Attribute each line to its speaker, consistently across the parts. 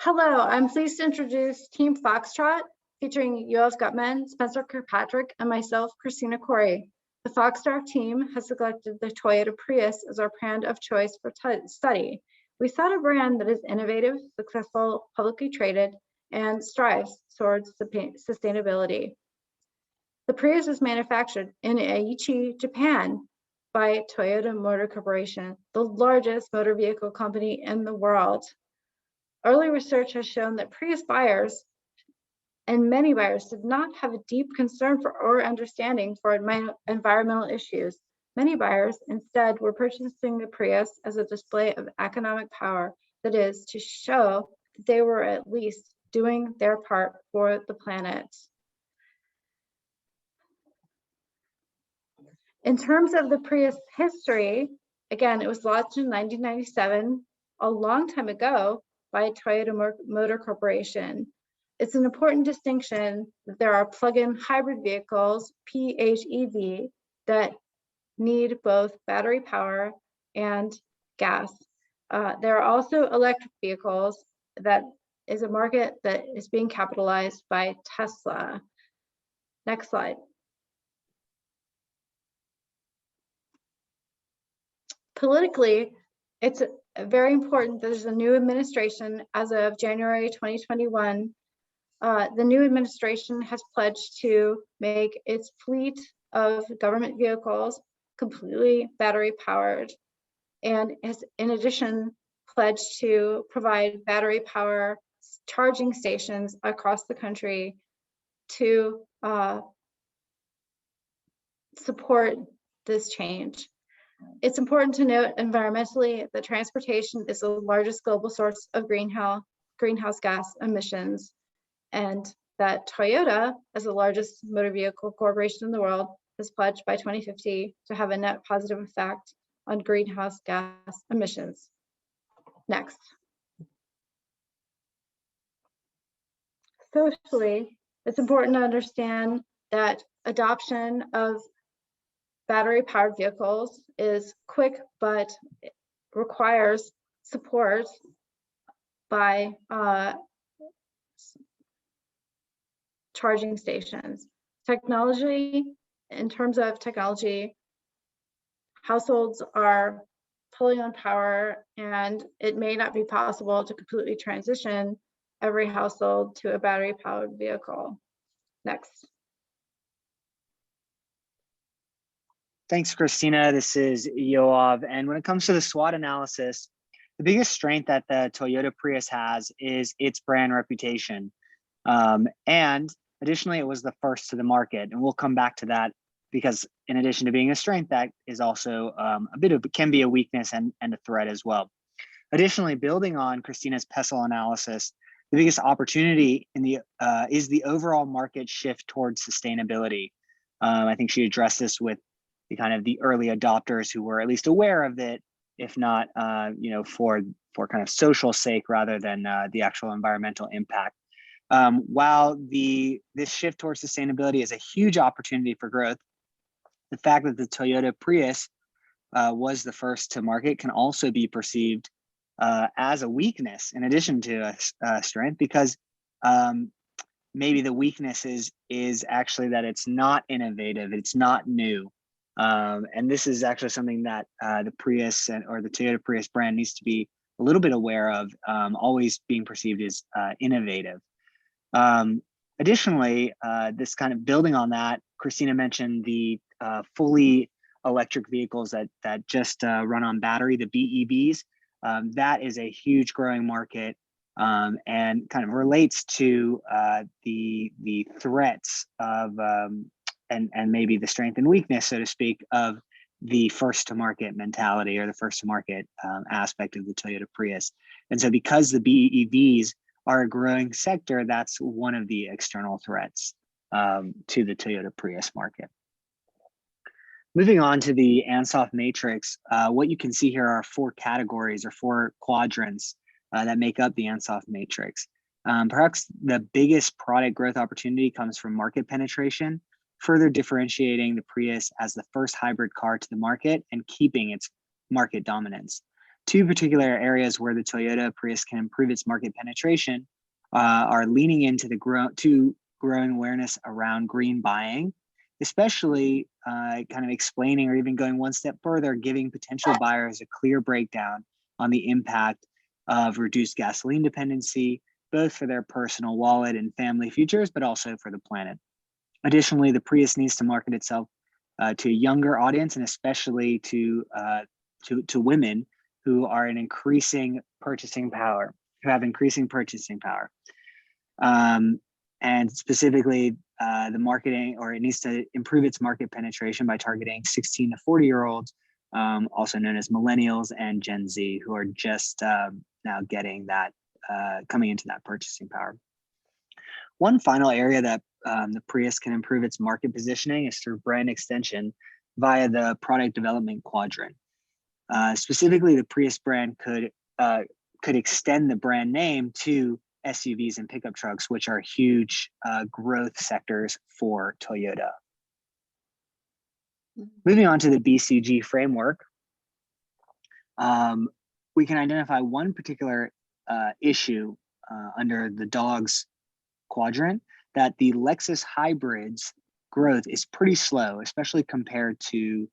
Speaker 1: Hello, I'm pleased to introduce Team Foxtrot, featuring Yoav Gutman, Spencer Kirkpatrick, and myself, Christina Corey. The Foxtrot team has selected the Toyota Prius as our brand of choice for study. We sought a brand that is innovative, successful, publicly traded, and strives towards sustainability. The Prius is manufactured in Aichi, Japan, by Toyota Motor Corporation, the largest motor vehicle company in the world. Early research has shown that Prius buyers and many buyers did not have a deep concern for or understanding for environmental issues. Many buyers instead were purchasing the Prius as a display of economic power, that is, to show that they were at least doing their part for the planet. In terms of the Prius history, again, it was launched in 1997, a long time ago, by Toyota Motor Corporation. It's an important distinction that there are plug-in hybrid vehicles, PHEV, that need both battery power and gas. There are also electric vehicles that is a market that is being capitalized by Tesla. Next slide. Politically, it's very important. There's a new administration as of January 2021. The new administration has pledged to make its fleet of government vehicles completely battery powered, and has in addition pledged to provide battery power charging stations across the country to support this change. It's important to note environmentally that transportation is the largest global source of greenhouse gas emissions, and that Toyota, as the largest motor vehicle corporation in the world, has pledged by 2050 to have a net positive effect on greenhouse gas emissions. Next. Socially, it's important to understand that adoption of battery-powered vehicles is quick, but requires support by charging stations. Technology, in terms of technology, households are pulling on power, and it may not be possible to completely transition every household to a battery-powered vehicle. Next.
Speaker 2: Thanks, Christina. This is Yoav. And when it comes to the SWOT analysis, the biggest strength that the Toyota Prius has is its brand reputation. And additionally, it was the first to the market. And we'll come back to that because in addition to being a strength, that is also can be a weakness and a threat as well. Additionally, building on Christina's PESTLE analysis, the biggest opportunity in the is the overall market shift towards sustainability. I think she addressed this with the early adopters who were at least aware of it, if not, for kind of social sake rather than the actual environmental impact. While this shift towards sustainability is a huge opportunity for growth, the fact that the Toyota Prius was the first to market can also be perceived as a weakness in addition to a strength, because maybe the weakness is actually that it's not innovative, it's not new. And this is actually something that the Prius or the Toyota Prius brand needs to be a little bit aware of, always being perceived as innovative. Additionally, this kind of building on that, Christina mentioned the fully electric vehicles that just run on battery, the BEVs. That is a huge growing market, and kind of relates to the threats of and maybe the strength and weakness, so to speak, of the first to market mentality or the first to market aspect of the Toyota Prius. And so because the BEVs are a growing sector, that's one of the external threats to the Toyota Prius market. Moving on to the Ansoff matrix, what you can see here are 4 categories or 4 quadrants that make up the Ansoff matrix. Perhaps the biggest product growth opportunity comes from market penetration, further differentiating the Prius as the first hybrid car to the market and keeping its market dominance. Two particular areas where the Toyota Prius can improve its market penetration are leaning into the growing awareness around green buying, especially kind of explaining or even going one step further, giving potential buyers a clear breakdown on the impact of reduced gasoline dependency, both for their personal wallet and family futures, but also for the planet. Additionally, the Prius needs to market itself to a younger audience, and especially to women who are in increasing purchasing power, who have increasing purchasing power. And specifically, the marketing, or it needs to improve its market penetration by targeting 16 to 40-year-olds, also known as millennials and Gen Z, who are just now getting that, coming into that purchasing power. One final area that the Prius can improve its market positioning is through brand extension via the product development quadrant. Specifically, the Prius brand could extend the brand name to SUVs and pickup trucks, which are huge growth sectors for Toyota. Moving on to the BCG framework, we can identify one particular issue under the dogs quadrant, that the Lexus hybrids growth is pretty slow, especially compared to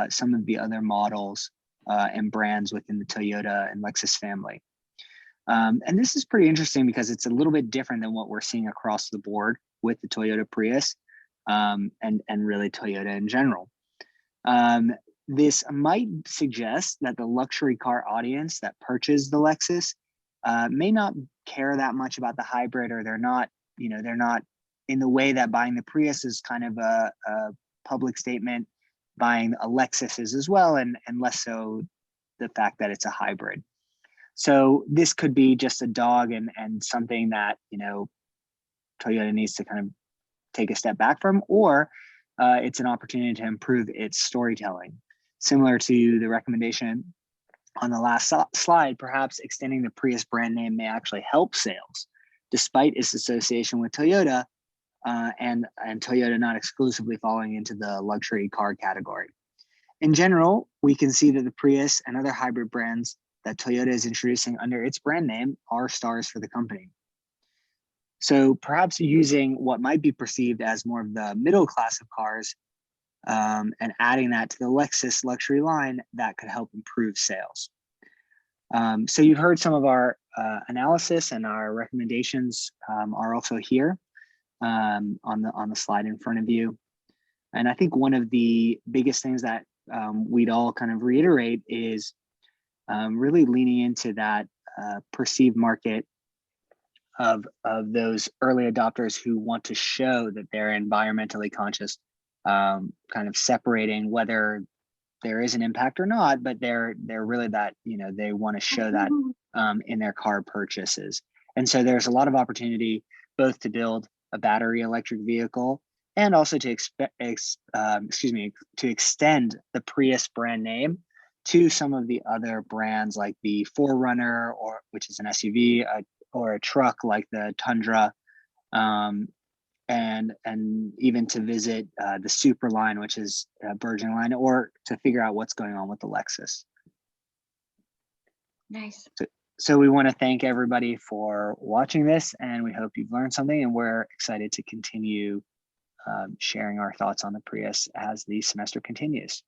Speaker 2: some of the other models and brands within the Toyota and Lexus family. And this is pretty interesting because it's a little bit different than what we're seeing across the board with the Toyota Prius and really Toyota in general. This might suggest that the luxury car audience that purchased the Lexus may not care that much about the hybrid, or they're not in the way that buying the Prius is kind of a public statement, buying a Lexus is as well, and less so the fact that it's a hybrid. So this could be just a dog and something that, Toyota needs to kind of take a step back from, or it's an opportunity to improve its storytelling. Similar to the recommendation on the last slide, perhaps extending the Prius brand name may actually help sales, despite its association with Toyota, and Toyota not exclusively falling into the luxury car category. In general, we can see that the Prius and other hybrid brands that Toyota is introducing under its brand name are stars for the company. So perhaps using what might be perceived as more of the middle class of cars and adding that to the Lexus luxury line, that could help improve sales. So you've heard some of our analysis, and our recommendations are also here on the slide in front of you. And I think one of the biggest things that we'd all kind of reiterate is really leaning into that perceived market of those early adopters who want to show that they're environmentally conscious, kind of separating whether there is an impact or not, but they're really that, they want to show that in their car purchases. And so there's a lot of opportunity both to build a battery electric vehicle and also to extend the Prius brand name to some of the other brands like the 4Runner, which is an SUV, or a truck like the Tundra, and even to visit the Super line, which is a Virgin line, or to figure out what's going on with the Lexus.
Speaker 1: Nice.
Speaker 2: So we want to thank everybody for watching this, and we hope you've learned something, and we're excited to continue sharing our thoughts on the Prius as the semester continues.